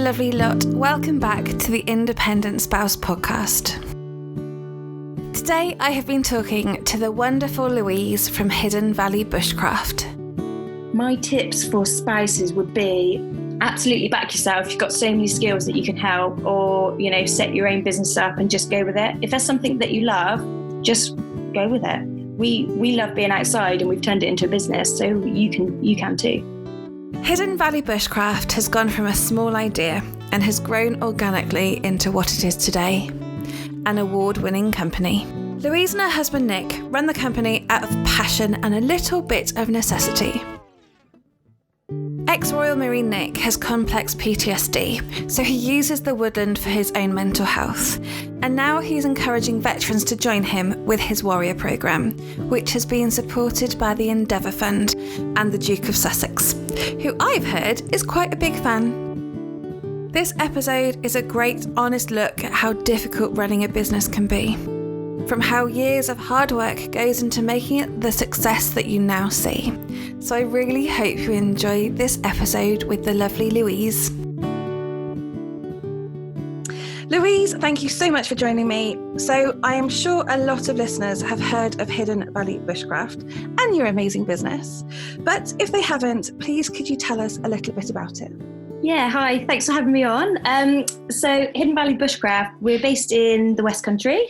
lovely lot. Welcome back to the Independent Spouse podcast. Today I have been talking to the wonderful Louise from Hidden Valley Bushcraft. My tips for spouses would be absolutely back yourself. You've got so many skills that you can help, or, set your own business up and just go with it. If there's something that you love, just go with it. We love being outside and we've turned it into a business, so you can too. Hidden Valley Bushcraft has gone from a small idea and has grown organically into what it is today, an award-winning company. Louise and her husband Nick run the company out of passion and a little bit of necessity. Ex-Royal Marine Nick has complex PTSD, so he uses the woodland for his own mental health. And now he's encouraging veterans to join him with his Warrior programme, which has been supported by the Endeavour Fund and the Duke of Sussex, who I've heard is quite a big fan. This episode is a great, honest look at how difficult running a business can be, from how years of hard work goes into making it the success that you now see. So I really hope you enjoy this episode with the lovely Louise. Louise, thank you so much for joining me. So I am sure a lot of listeners have heard of Hidden Valley Bushcraft and your amazing business. But if they haven't, please could you tell us a little bit about it? Yeah, hi, thanks for having me on. So Hidden Valley Bushcraft, we're based in the West Country,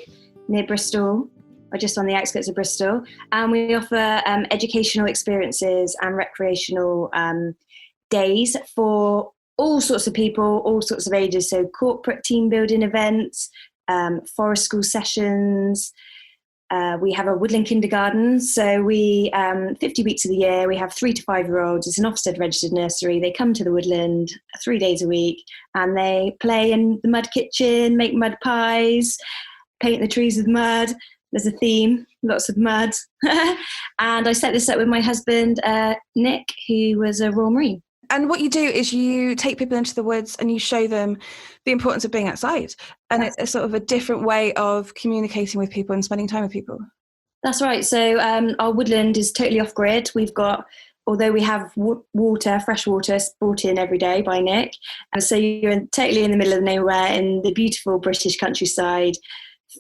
near Bristol, or just on the outskirts of Bristol, and we offer educational experiences and recreational days for all sorts of people, all sorts of ages, so corporate team building events, forest school sessions. We have a woodland kindergarten, so we 50 weeks of the year, we have 3 to 5 year olds. It's an Ofsted registered nursery. They come to the woodland 3 days a week and they play in the mud kitchen, make mud pies, paint the trees with mud. There's a theme, lots of mud. And I set this up with my husband, Nick, who was a Royal Marine. And what you do is you take people into the woods and you show them the importance of being outside. And it's a sort of a different way of communicating with people and spending time with people. That's right. So our woodland is totally off-grid. We've got, although we have water, fresh water brought in every day by Nick. And so you're totally in the middle of nowhere in the beautiful British countryside.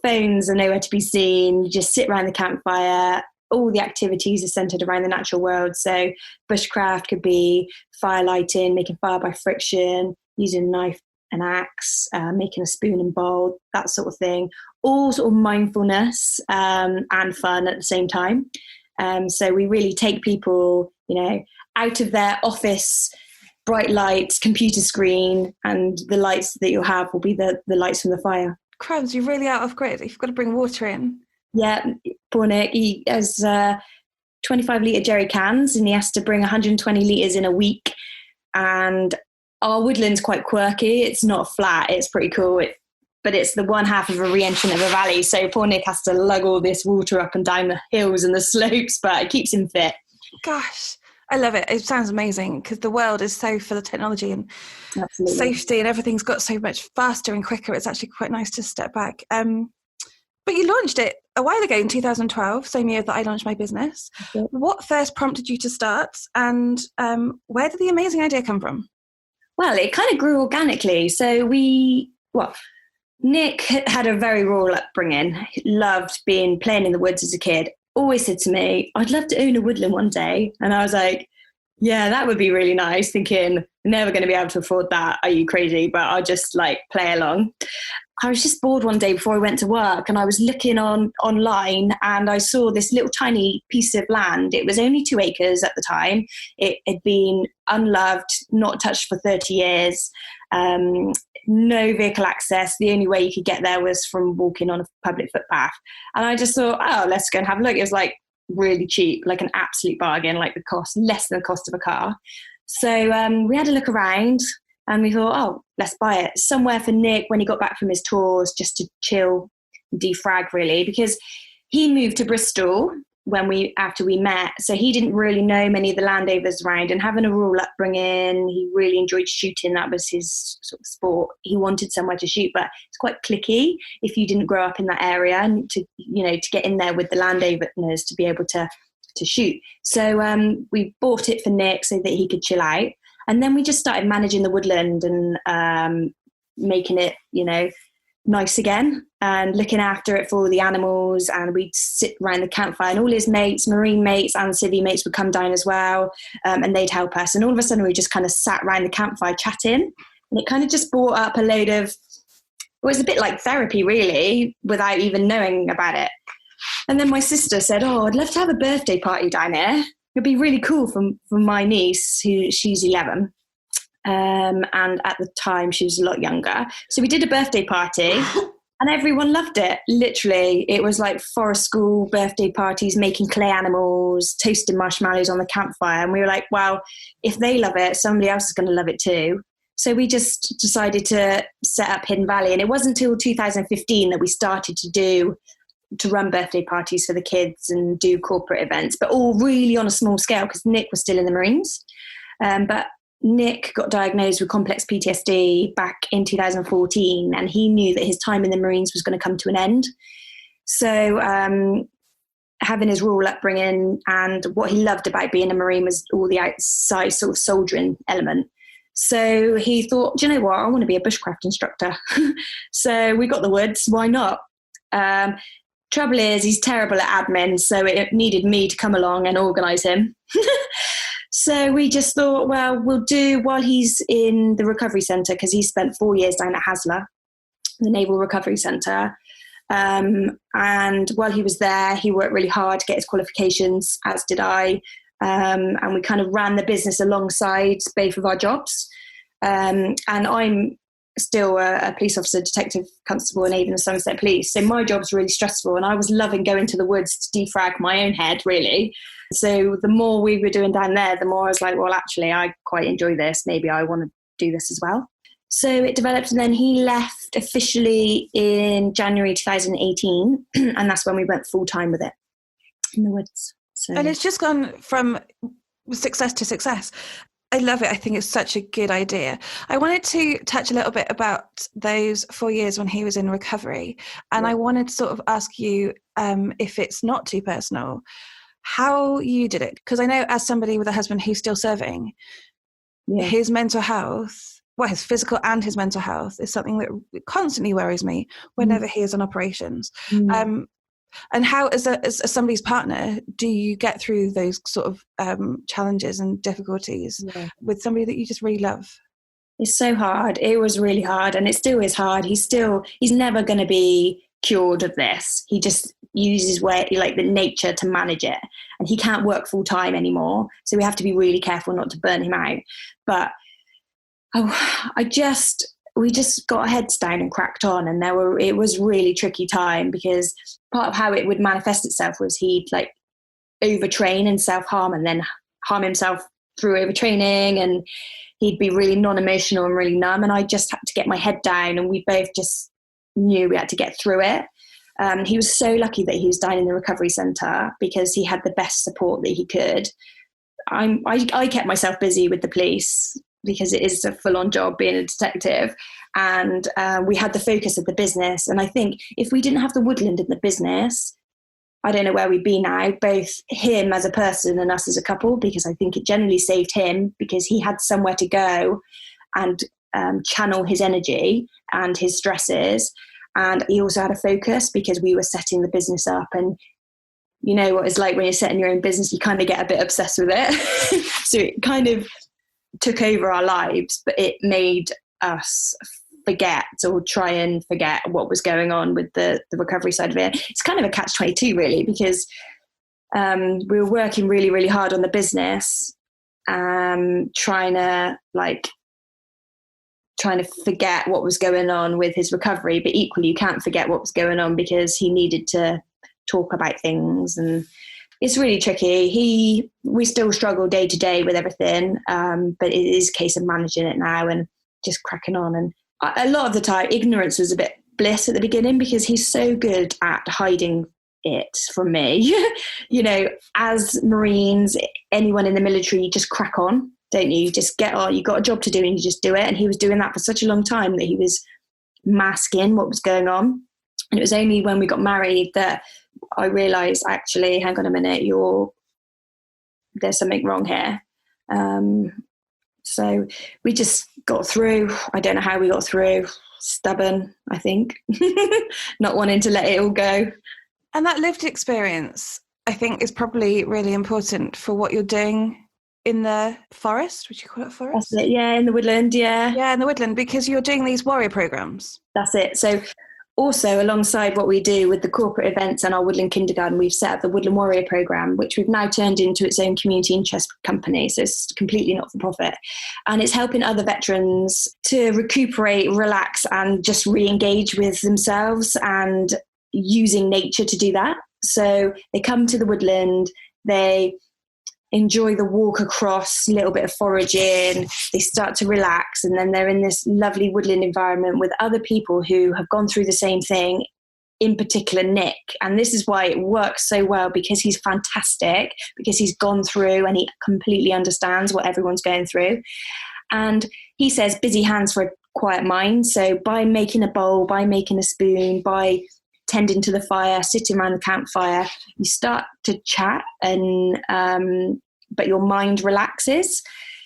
Phones are nowhere to be seen. You just sit around the campfire. All the activities are centred around the natural world. So bushcraft could be fire lighting, making fire by friction, using a knife and axe, making a spoon and bowl, that sort of thing. All sort of mindfulness and fun at the same time. So we really take people, out of their office, bright lights, computer screen, and the lights that you'll have will be the lights from the fire. Crumbs, you're really out of grid. You've got to bring water in. Yeah, poor Nick, he has 25 litre jerry cans and he has to bring 120 litres in a week. And our woodland's quite quirky. It's not flat, it's pretty cool. But it's the one half of a re-entrant of a valley. So poor Nick has to lug all this water up and down the hills and the slopes, but it keeps him fit. Gosh, I love it. It sounds amazing because the world is so full of technology and Absolutely. Safety, and everything's got so much faster and quicker. It's actually quite nice to step back. But you launched it a while ago in 2012, same year that I launched my business. Okay. What first prompted you to start, and where did the amazing idea come from? Well, it kind of grew organically. So Nick had a very rural upbringing. He loved playing in the woods as a kid. Always said to me, I'd love to own a woodland one day. And I was like, yeah, that would be really nice. Thinking, never going to be able to afford that. Are you crazy? But I'll just play along. I was just bored one day before I went to work and I was looking online and I saw this little tiny piece of land. It was only 2 acres at the time. It had been unloved, not touched for 30 years. No vehicle access. The only way you could get there was from walking on a public footpath. And I just thought, let's go and have a look. It was really cheap, an absolute bargain, the cost, less than the cost of a car. So we had a look around and we thought, let's buy it. Somewhere for Nick when he got back from his tours, just to chill, defrag really, because he moved to Bristol after we met. So he didn't really know many of the landowners around, and having a rural upbringing, he really enjoyed shooting. That was his sort of sport. He wanted somewhere to shoot, but it's quite cliquey if you didn't grow up in that area, and to get in there with the landowners to be able to shoot. So we bought it for Nick so that he could chill out. And then we just started managing the woodland and making it, nice again and looking after it for all the animals. And we'd sit around the campfire and all his mates, marine mates and civvy mates, would come down as well, and they'd help us. And all of a sudden we just kind of sat around the campfire chatting, and it kind of just brought up a load of, it was a bit like therapy really, without even knowing about it. And then my sister said, I'd love to have a birthday party down here. It'd be really cool for my niece, she's 11. And at the time she was a lot younger. So we did a birthday party and everyone loved it. Literally, it was like forest school birthday parties, making clay animals, toasting marshmallows on the campfire. And we were like, well, if they love it, somebody else is going to love it too. So we just decided to set up Hidden Valley. And it wasn't until 2015 that we started to run birthday parties for the kids and do corporate events, but all really on a small scale because Nick was still in the Marines. But Nick got diagnosed with complex PTSD back in 2014, and he knew that his time in the Marines was going to come to an end. So having his rural upbringing and what he loved about being a Marine was all the outside sort of soldiering element. So he thought, do you know what, I want to be a bushcraft instructor. So we got the woods, why not? Trouble is, he's terrible at admin, so it needed me to come along and organise him. So we just thought, well, we'll do while he's in the recovery centre, because he spent 4 years down at Haslar, the Naval Recovery Centre. And while he was there, he worked really hard to get his qualifications, as did I. And we kind of ran the business alongside both of our jobs. And I'm still a police officer, detective constable in Avon and Somerset Police. So my job's really stressful, and I was loving going to the woods to defrag my own head, really. So the more we were doing down there, the more I was like, well, actually, I quite enjoy this. Maybe I want to do this as well. So it developed, and then he left officially in January 2018, and that's when we went full-time with it in the woods. So. And it's just gone from success to success. I love it. I think it's such a good idea. I wanted to touch a little bit about those 4 years when he was in recovery. And I wanted to sort of ask you, if it's not too personal, how you did it. Because I know as somebody with a husband who's still serving, his mental health, well, his physical and his mental health is something that constantly worries me whenever he is on operations. And how, as somebody's partner, do you get through those sort of challenges and difficulties with somebody that you just really love? It's so hard. It was really hard, and it still is hard. He's never going to be cured of this. He just uses the nature to manage it, and he can't work full time anymore. So we have to be really careful not to burn him out. But we just got our heads down and cracked on, and it was really tricky time, because part of how it would manifest itself was he'd like overtrain and self-harm, and then harm himself through overtraining, and he'd be really non-emotional and really numb, and I just had to get my head down, and we both just knew we had to get through it. He was so lucky that he was down in the recovery centre, because he had the best support that he could. I kept myself busy with the police, because it is a full-on job being a detective, and we had the focus of the business. And I think if we didn't have the woodland in the business, I don't know where we'd be now, both him as a person and us as a couple, because I think it generally saved him, because he had somewhere to go and channel his energy and his stresses. And he also had a focus, because we were setting the business up. And you know what it's like when you're setting your own business, you kind of get a bit obsessed with it. So it kind of took over our lives, but it made us forget, or try and forget, what was going on with the recovery side of it. It's kind of a catch-22 really, because we were working really, really hard on the business, trying to forget what was going on with his recovery, but equally you can't forget what was going on, because he needed to talk about things, and it's really tricky. We still struggle day to day with everything, but it is a case of managing it now and just cracking on. And a lot of the time, ignorance was a bit bliss at the beginning, because he's so good at hiding it from me. You know, as Marines, anyone in the military, you just crack on, don't you? You just get on, you got a job to do and you just do it. And he was doing that for such a long time that he was masking what was going on. And it was only when we got married that I realised, actually, hang on a minute, there's something wrong here. So we just got through. I don't know how we got through. Stubborn, I think. Not wanting to let it all go. And that lived experience, I think, is probably really important for what you're doing in the forest. Would you call it forest? That's it. Yeah, in the woodland. Yeah, in the woodland, because you're doing these warrior programs. That's it. So also, alongside what we do with the corporate events and our woodland kindergarten, we've set up the Woodland Warrior program, which we've now turned into its own community interest company. So it's completely not for profit. And it's helping other veterans to recuperate, relax, and just re-engage with themselves and using nature to do that. So they come to the woodland, they enjoy the walk across, a little bit of foraging, they start to relax, and then they're in this lovely woodland environment with other people who have gone through the same thing, in particular Nick. And this is why it works so well, because he's fantastic, because he's gone through and he completely understands what everyone's going through. And he says busy hands for a quiet mind. So by making a bowl, by making a spoon, by tending to the fire, sitting around the campfire, you start to chat, and but your mind relaxes.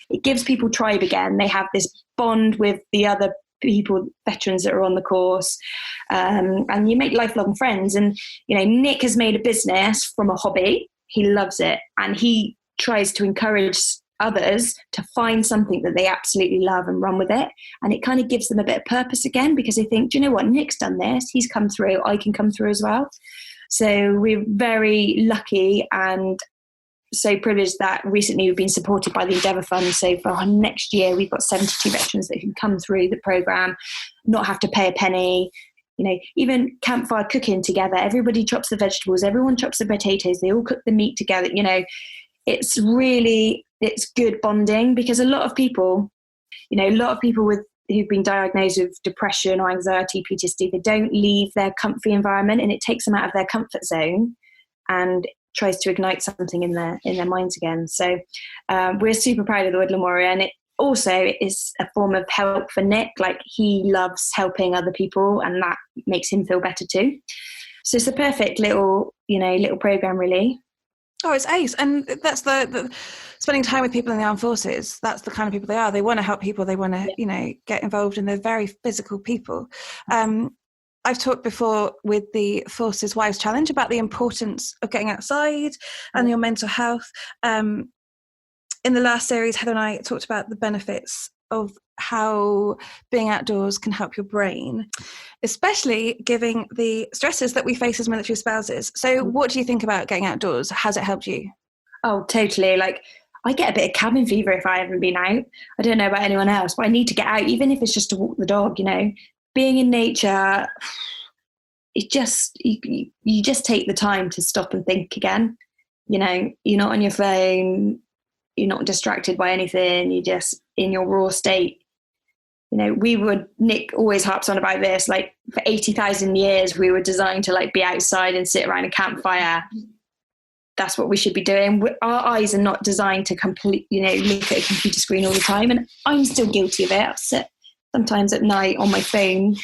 It gives people tribe again. They have this bond with the other people, veterans that are on the course, and you make lifelong friends. And Nick has made a business from a hobby. He loves it, and he tries to encourage others to find something that they absolutely love and run with it. And it kind of gives them a bit of purpose again, because they think, do you know what, Nick's done this, he's come through, I can come through as well. So we're very lucky and so privileged that recently we've been supported by the Endeavour Fund. So for our next year, we've got 72 veterans that can come through the programme, not have to pay a penny. Even campfire cooking together, everybody chops the vegetables, everyone chops the potatoes, they all cook the meat together. It's good bonding, because a lot of people who've been diagnosed with depression or anxiety, PTSD, they don't leave their comfy environment, and it takes them out of their comfort zone and tries to ignite something in their minds again. So we're super proud of the Woodland Warrior, and it also is a form of help for Nick. Like, he loves helping other people, and that makes him feel better too. So it's a perfect little program, really. Oh, it's ace. And that's the spending time with people in the armed forces. That's the kind of people they are. They want to help people. They want to, get involved, and they're very physical people. I've talked before with the Forces Wives Challenge about the importance of getting outside and your mental health. In the last series, Heather and I talked about the benefits of how being outdoors can help your brain, especially given the stresses that we face as military spouses. So what do you think about getting outdoors? Has it helped you? Oh, totally. Like, I get a bit of cabin fever if I haven't been out. I don't know about anyone else, but I need to get out, even if it's just to walk the dog. Being in nature, it just you just take the time to stop and think again. You're not on your phone, you're not distracted by anything, you're just in your raw state. Nick always harps on about this, like, for 80,000 years we were designed to be outside and sit around a campfire. That's what we should be doing. Our eyes are not designed to look at a computer screen all the time, and I'm still guilty of it. I'll sit sometimes at night on my phone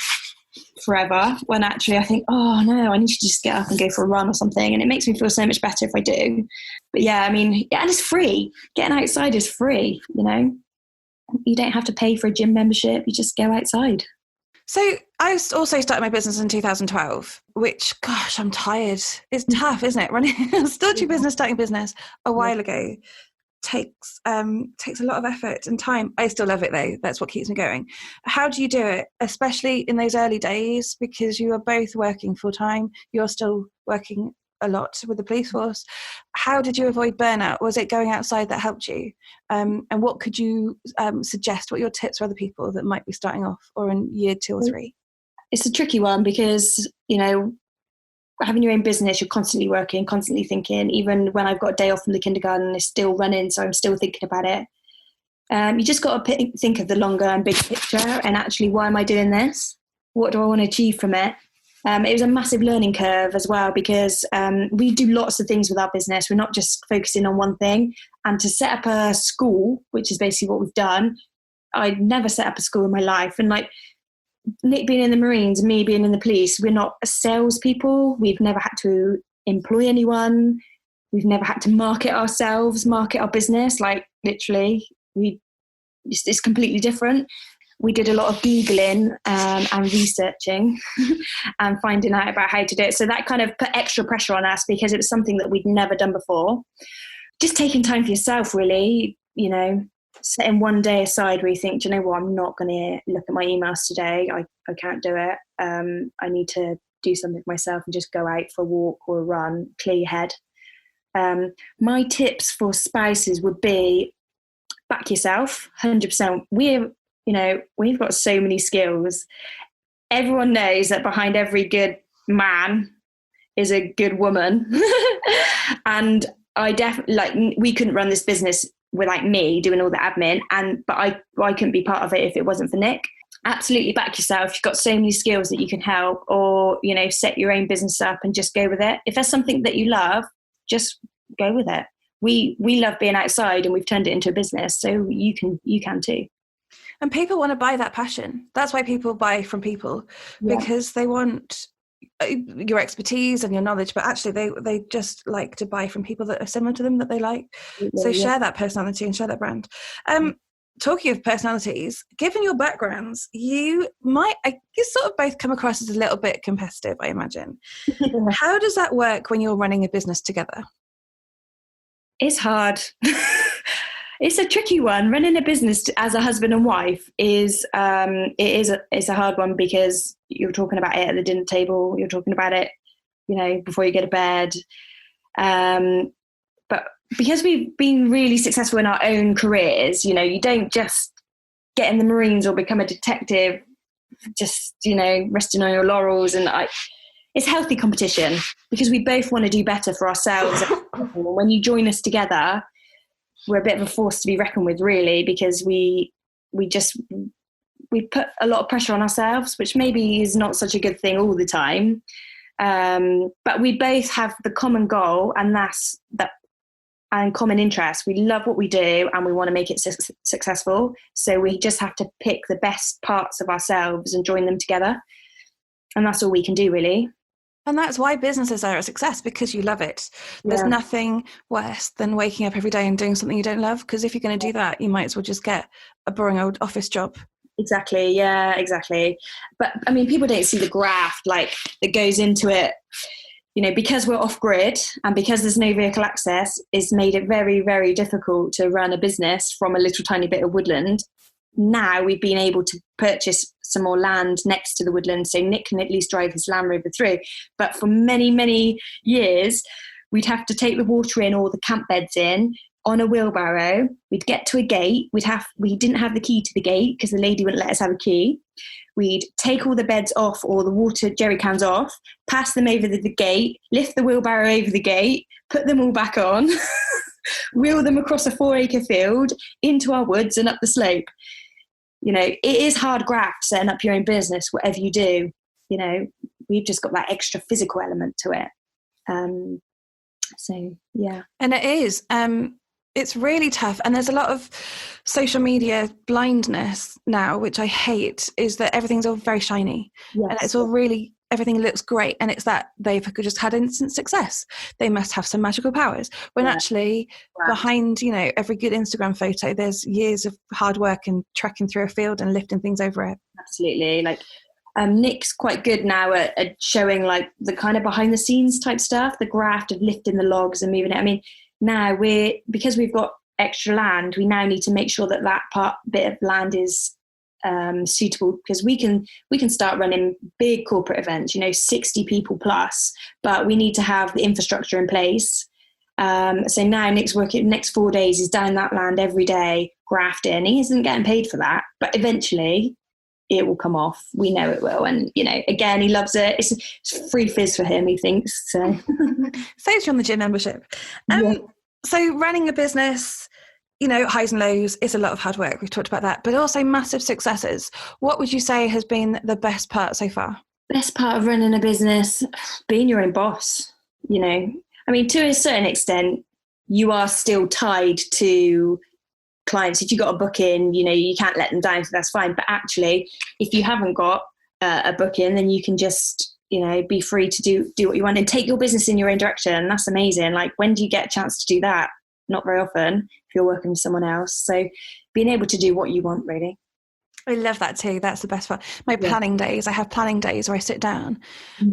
forever, when actually I think, oh no, I need to just get up and go for a run or something, and it makes me feel so much better if I do. But and it's free. Getting outside is free. You don't have to pay for a gym membership, you just go outside. So I also started my business in 2012, which, gosh, I'm tired. It's tough, isn't it? Running a stodgy business, starting a business a while ago takes a lot of effort and time. I still love it though. That's what keeps me going. How do you do it, especially in those early days, because you are both working full time, you're still working a lot with the police force? How did you avoid burnout? Was it going outside that helped you? And what could you suggest? What are your tips for other people that might be starting off or in year 2 or 3? It's a tricky one, because having your own business, you're constantly working, constantly thinking. Even when I've got a day off from the kindergarten, it's still running, so I'm still thinking about it. You just got to think of the longer and big picture, and actually, why am I doing this? What do I want to achieve from it? It was a massive learning curve as well, because we do lots of things with our business. We're not just focusing on one thing. And to set up a school, which is basically what we've done, I'd never set up a school in my life. And Nick being in the Marines, me being in the police, we're not salespeople. We've never had to employ anyone. We've never had to market ourselves, market our business. Literally, we it's completely different. We did a lot of Googling and researching and finding out about how to do it. So that kind of put extra pressure on us because it was something that we'd never done before. Just taking time for yourself, really, you know, setting one day aside where you think, do you know what, I'm not going to look at my emails today. I can't do it. I need to do something myself and just go out for a walk or a run, clear your head. My tips for spouses would be back yourself 100%. We've got so many skills. Everyone knows that behind every good man is a good woman. And I definitely, we couldn't run this business without me doing all the admin, but I couldn't be part of it if it wasn't for Nick. Absolutely back yourself. You've got so many skills that you can help, or, you know, set your own business up and just go with it. If there's something that you love, just go with it. We love being outside and we've turned it into a business, so you can too. And people want to buy that passion. That's why people buy from people, because they want your expertise and your knowledge, but actually they just like to buy from people that are similar to them, that they like. So share that personality and share that brand. Talking of personalities, given your backgrounds, you sort of both come across as a little bit competitive, I imagine. How does that work when you're running a business together? It's hard. It's a tricky one. Running a business as a husband and wife is it's a hard one, because you're talking about it at the dinner table. You're talking about it, you know, before you go to bed. But because we've been really successful in our own careers, you know, you don't just get in the Marines or become a detective, just, you know, resting on your laurels. And it's healthy competition, because we both want to do better for ourselves. When you join us together, we're a bit of a force to be reckoned with, really, because we put a lot of pressure on ourselves, which maybe is not such a good thing all the time. But we both have the common goal, and that's that, and common interest. We love what we do and we want to make it successful. So we just have to pick the best parts of ourselves and join them together. And that's all we can do, really. And that's why businesses are a success, because you love it. There's nothing worse than waking up every day and doing something you don't love, because if you're going to do that, you might as well just get a boring old office job. Exactly. Yeah, exactly. But I mean, people don't see the graft that goes into it. You know, because we're off grid and because there's no vehicle access, it's made it very, very difficult to run a business from a little tiny bit of woodland. Now we've been able to purchase some more land next to the woodland, so Nick can at least drive his Land Rover through. But for many, many years, we'd have to take the water in or the camp beds in on a wheelbarrow. We'd get to a gate. We didn't have the key to the gate because the lady wouldn't let us have a key. We'd take all the beds off or the water jerry cans off, pass them over the gate, lift the wheelbarrow over the gate, put them all back on, wheel them across a 4-acre field into our woods and up the slope. You know, it is hard graft setting up your own business, whatever you do. You know, we've just got that extra physical element to it. So, yeah. And it is. It's really tough. And there's a lot of social media blindness now, which I hate, is that everything's all very shiny. Yes. And it's all really, everything looks great. And it's that they've just had instant success. They must have some magical powers. When actually behind, you know, every good Instagram photo, there's years of hard work and trekking through a field and lifting things over it. Absolutely. Like, Nick's quite good now at showing like the kind of behind the scenes type stuff, the graft of lifting the logs and moving it. I mean, now because we've got extra land, we now need to make sure that bit of land is suitable, because we can start running big corporate events, you know, 60 people plus, but we need to have the infrastructure in place. So now Nick's working, next 4 days he's down that land every day, grafting. He isn't getting paid for that, but eventually it will come off. We know it will. And, you know, again, he loves it. It's free fizz for him, he thinks. So saves you on the gym membership. So running a business, you know, highs and lows, is a lot of hard work. We've talked about that, but also massive successes. What would you say has been the best part so far? Best part of running a business, being your own boss. You know, I mean, to a certain extent, you are still tied to clients. If you got a booking, you know, you can't let them down, so that's fine. But actually, if you haven't got a booking, then you can just, you know, be free to do what you want and take your business in your own direction. And that's amazing. Like, when do you get a chance to do that? not very often if you're working with someone else. So being able to do what you want, really. I love that too. That's the best part. My planning days, I have planning days where I sit down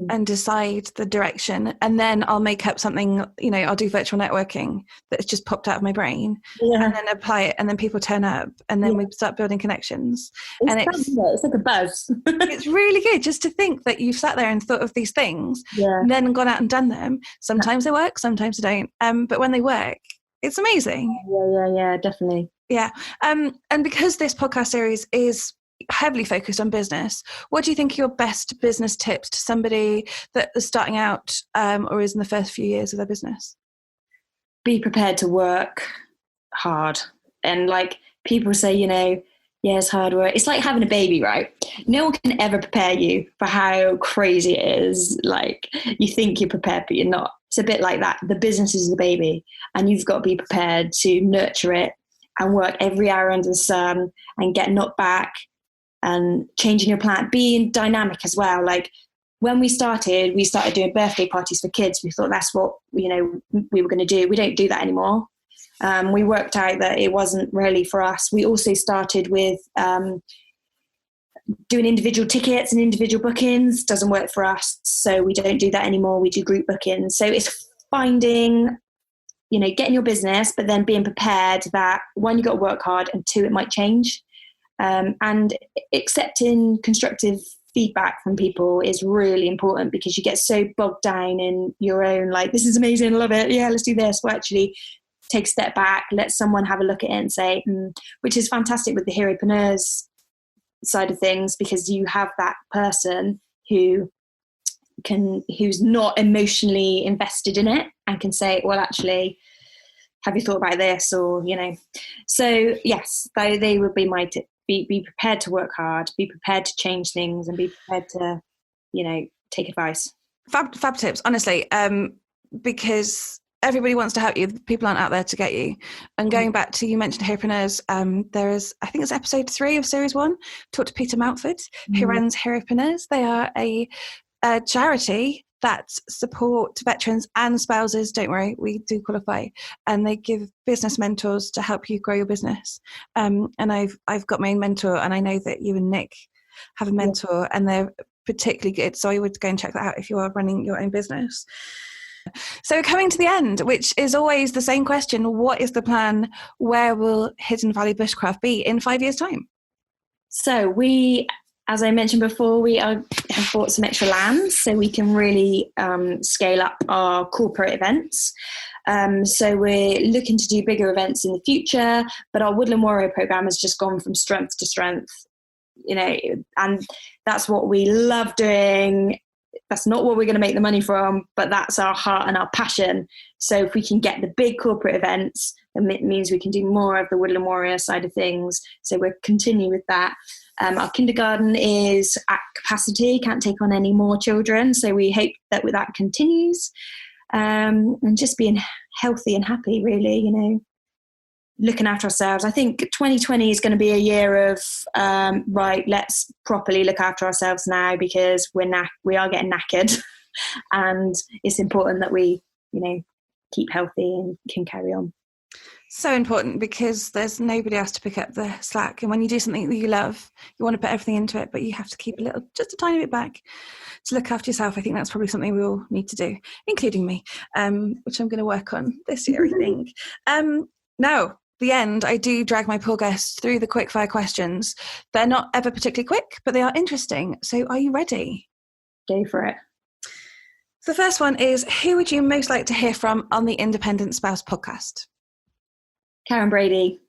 and decide the direction, and then I'll make up something, I'll do virtual networking that's just popped out of my brain and then apply it, and then people turn up, and then we start building connections. It's like a buzz. It's really good just to think that you've sat there and thought of these things and then gone out and done them. Sometimes they work, sometimes they don't. But when they work, it's amazing. Yeah, definitely. Yeah. And because this podcast series is heavily focused on business, what do you think are your best business tips to somebody that is starting out or is in the first few years of their business? Be prepared to work hard. And like people say, it's hard work. It's like having a baby, right? No one can ever prepare you for how crazy it is. Like you think you're prepared, but you're not. It's a bit like that. The business is the baby, and you've got to be prepared to nurture it and work every hour under the sun and get knocked back and changing your plan, being dynamic as well. Like when we started doing birthday parties for kids. We thought that's what, we were going to do. We don't do that anymore. We worked out that it wasn't really for us. We also started with doing individual tickets and individual bookings. Doesn't work for us. So we don't do that anymore. We do group bookings. So it's finding, getting your business, but then being prepared that one, you got to work hard, and two, it might change. And accepting constructive feedback from people is really important, because you get so bogged down in your own, like, this is amazing, I love it, yeah, let's do this. Well, actually take a step back, let someone have a look at it and say, which is fantastic with the Heropreneurs side of things, because you have that person who's not emotionally invested in it and can say, well, actually, have you thought about this? Or, so yes, they would be my tip. Be prepared to work hard, be prepared to change things, and be prepared to, take advice. Fab tips, honestly, because everybody wants to help you. People aren't out there to get you. And going back to, you mentioned Heropreneurs, there is, I think it's episode 3 of series 1, talked to Peter Mountford, who runs Heropreneurs. They are a charity that support veterans and spouses. Don't worry, we do qualify, and they give business mentors to help you grow your business. And I've got my own mentor, and I know that you and Nick have a mentor, and they're particularly good. So I would go and check that out if you are running your own business. So coming to the end, which is always the same question: what is the plan? Where will Hidden Valley Bushcraft be in 5 years' time? So we, as I mentioned before, we have bought some extra land so we can really scale up our corporate events. So we're looking to do bigger events in the future, but our Woodland Warrior program has just gone from strength to strength, and that's what we love doing. That's not what we're going to make the money from, but that's our heart and our passion. So if we can get the big corporate events, then it means we can do more of the Woodland Warrior side of things. So we'll continue with that. Our kindergarten is at capacity, can't take on any more children. So we hope that continues. And just being healthy and happy, really, looking after ourselves. I think 2020 is going to be a year of, right, let's properly look after ourselves now, because we are getting knackered. And it's important that we, keep healthy and can carry on. So important, because there's nobody else to pick up the slack. And when you do something that you love, you want to put everything into it, but you have to keep just a tiny bit back to look after yourself. I think that's probably something we all need to do, including me, which I'm going to work on this year, I think. Now, the end, I do drag my poor guests through the quickfire questions. They're not ever particularly quick, but they are interesting. So are you ready? Go for it. So the first one is, who would you most like to hear from on the Independent Spouse podcast? Karen Brady,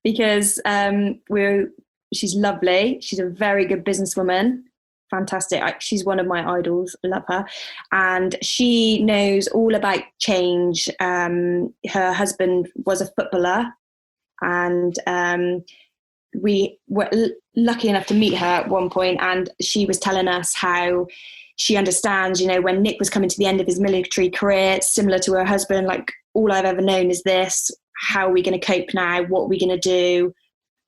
because she's lovely. She's a very good businesswoman. Fantastic. She's one of my idols. I love her. And she knows all about change. Her husband was a footballer, and we were lucky enough to meet her at one point, and she was telling us how she understands, when Nick was coming to the end of his military career, similar to her husband, like, all I've ever known is this. How are we going to cope now? What are we going to do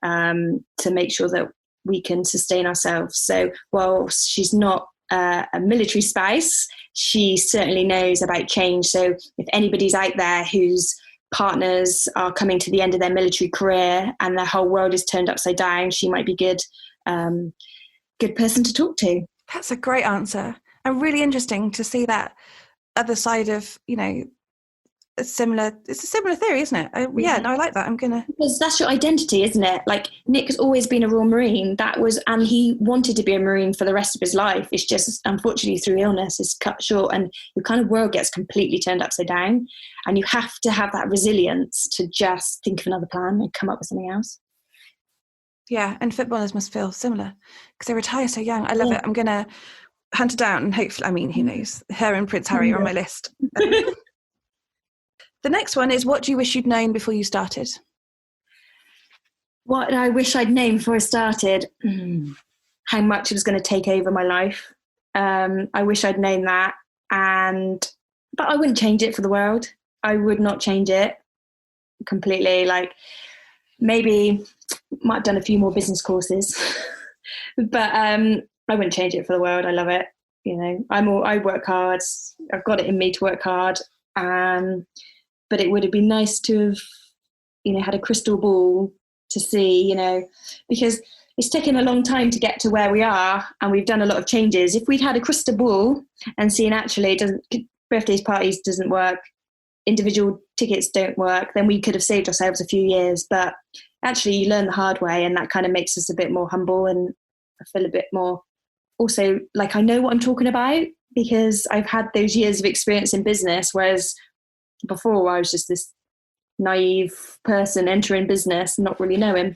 to make sure that we can sustain ourselves? So while she's not a military spouse, she certainly knows about change. So if anybody's out there whose partners are coming to the end of their military career and their whole world is turned upside down, she might be good person to talk to. That's a great answer, and really interesting to see that other side of, it's a similar theory, isn't it? I like that. Because that's your identity, isn't it? Like, Nick has always been a Royal Marine. And he wanted to be a Marine for the rest of his life. It's just, unfortunately, through illness, it's cut short, and your kind of world gets completely turned upside down. And you have to have that resilience to just think of another plan and come up with something else. Yeah, and footballers must feel similar because they retire so young. I love it. I'm going to hunt her down, and hopefully, who knows? Her and Prince Harry are on my list. The next one is, what do you wish you'd known before you started? What I wish I'd known before I started? How much it was going to take over my life. I wish I'd known that. But I wouldn't change it for the world. I would not change it completely. Like, maybe might have done a few more business courses, but I wouldn't change it for the world. I love it. I work hard. I've got it in me to work hard. But it would have been nice to have, had a crystal ball to see, because it's taken a long time to get to where we are, and we've done a lot of changes. If we'd had a crystal ball and seen actually birthdays parties doesn't work, individual tickets don't work, then we could have saved ourselves a few years. But actually, you learn the hard way, and that kind of makes us a bit more humble, and I feel a bit more also like I know what I'm talking about because I've had those years of experience in business, whereas before I was just this naive person entering business, not really knowing.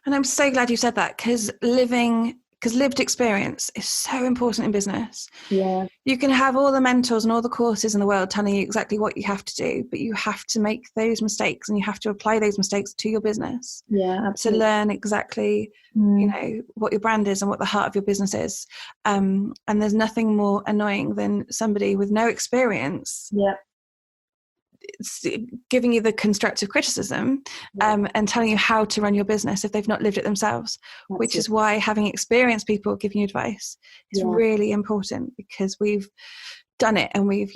And I'm so glad you said that, because lived experience is so important in business. Yeah. You can have all the mentors and all the courses in the world telling you exactly what you have to do, but you have to make those mistakes and you have to apply those mistakes to your business. Yeah, absolutely. To learn exactly, what your brand is and what the heart of your business is. And there's nothing more annoying than somebody with no experience. Yeah. Giving you the constructive criticism and telling you how to run your business if they've not lived it themselves. That's which is why having experienced people giving you advice is really important, because we've done it and we've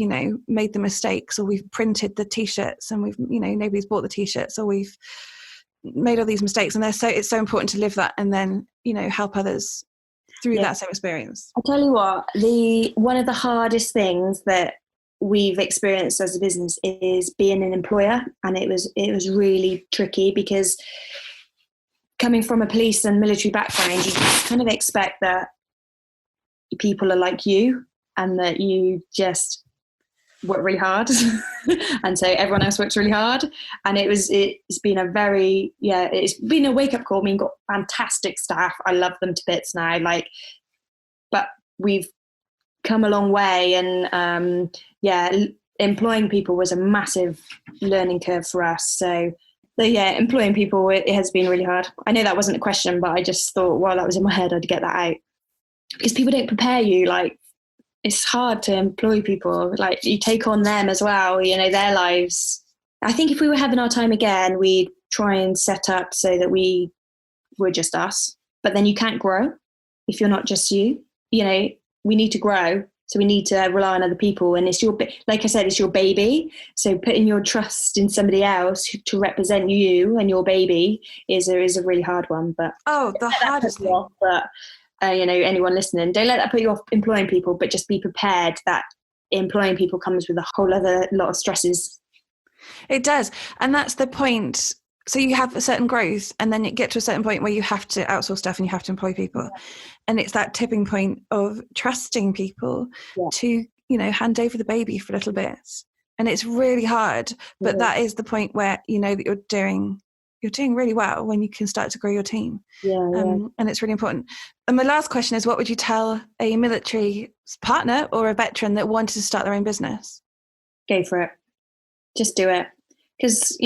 made the mistakes, or we've printed the t-shirts and we've nobody's bought the t-shirts, or we've made all these mistakes, and it's so important to live that and then help others through that same experience. I'll tell you what, one of the hardest things that we've experienced as a business is being an employer, and it was really tricky, because coming from a police and military background, you kind of expect that people are like you and that you just work really hard and so everyone else works really hard, and it's been it's been a wake-up call. I mean, got fantastic staff, I love them to bits now, but we've come a long way, and employing people was a massive learning curve for us. So employing people, it has been really hard. I know that wasn't a question, but I just thought while that was in my head, I'd get that out, because people don't prepare you. Like, it's hard to employ people. Like, you take on them as well, their lives. I think if we were having our time again, we'd try and set up so that we were just us, but then you can't grow if you're not just you. We need to grow, so we need to rely on other people, and it's like I said, it's your baby. So putting your trust in somebody else to represent you and your baby is a really hard one. But the hardest thing. But anyone listening, don't let that put you off employing people, but just be prepared that employing people comes with a whole other lot of stresses. It does, and that's the point. So you have a certain growth, and then you get to a certain point where you have to outsource stuff and you have to employ people. And it's that tipping point of trusting people to, hand over the baby for a little bit. And it's really hard, but that is the point where that you're doing really well, when you can start to grow your team. And it's really important. And my last question is, what would you tell a military partner or a veteran that wanted to start their own business? Go for it. Just do it. Because,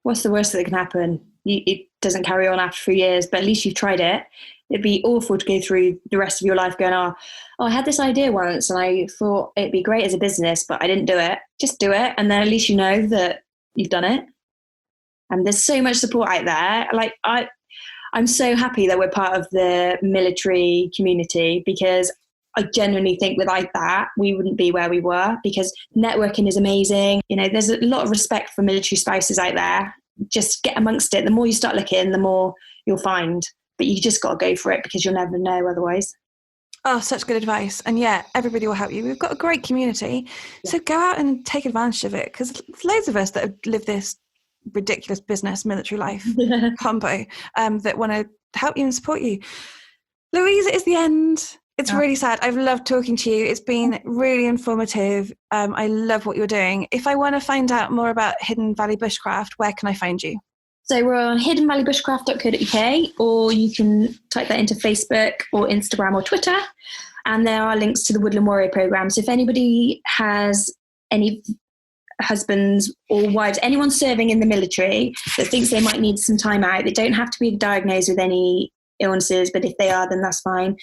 what's the worst that can happen? It doesn't carry on after 3 years, but at least you've tried it. It'd be awful to go through the rest of your life going, I had this idea once and I thought it'd be great as a business, but I didn't do it. Just do it. And then at least you know that you've done it. And there's so much support out there. Like, I'm so happy that we're part of the military community, because I genuinely think without that, we wouldn't be where we were, because networking is amazing. You know, there's a lot of respect for military spouses out there. Just get amongst it. The more you start looking, the more you'll find. But you just got to go for it, because you'll never know otherwise. Oh, such good advice. And yeah, everybody will help you. We've got a great community. Yeah. So go out and take advantage of it, because there's loads of us that have lived this ridiculous business, military life combo that want to help you and support you. Louise, it is the end. It's really sad. I've loved talking to you. It's been really informative. I love what you're doing. If I want to find out more about Hidden Valley Bushcraft, where can I find you? So we're on hiddenvalleybushcraft.co.uk, or you can type that into Facebook or Instagram or Twitter. And there are links to the Woodland Warrior Programme. So if anybody has any husbands or wives, anyone serving in the military that thinks they might need some time out, they don't have to be diagnosed with any illnesses, but if they are, then that's fine.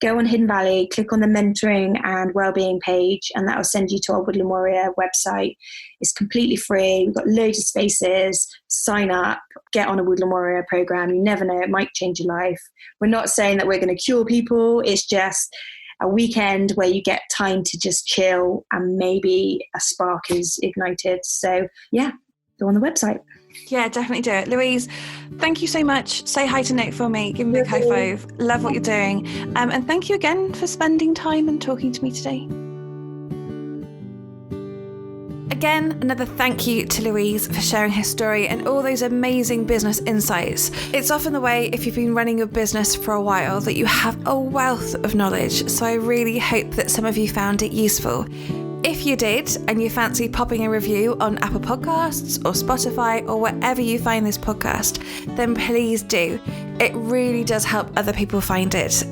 Go on Hidden Valley, click on the mentoring and wellbeing page, and that will send you to our Woodland Warrior website. It's completely free. We've got loads of spaces. Sign up, get on a Woodland Warrior program. You never know, it might change your life. We're not saying that we're going to cure people. It's just a weekend where you get time to just chill and maybe a spark is ignited. So yeah, go on the website. Yeah, definitely do it. Louise, thank you so much. Say hi to Nick for me. Give him a big high five. Love what you're doing. And thank you again for spending time and talking to me today. Again, another thank you to Louise for sharing her story and all those amazing business insights. It's often the way, if you've been running your business for a while, that you have a wealth of knowledge. So I really hope that some of you found it useful. If you did, and you fancy popping a review on Apple Podcasts or Spotify or wherever you find this podcast, then please do. It really does help other people find it.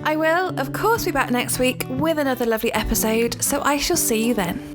I will, of course, be back next week with another lovely episode, so I shall see you then.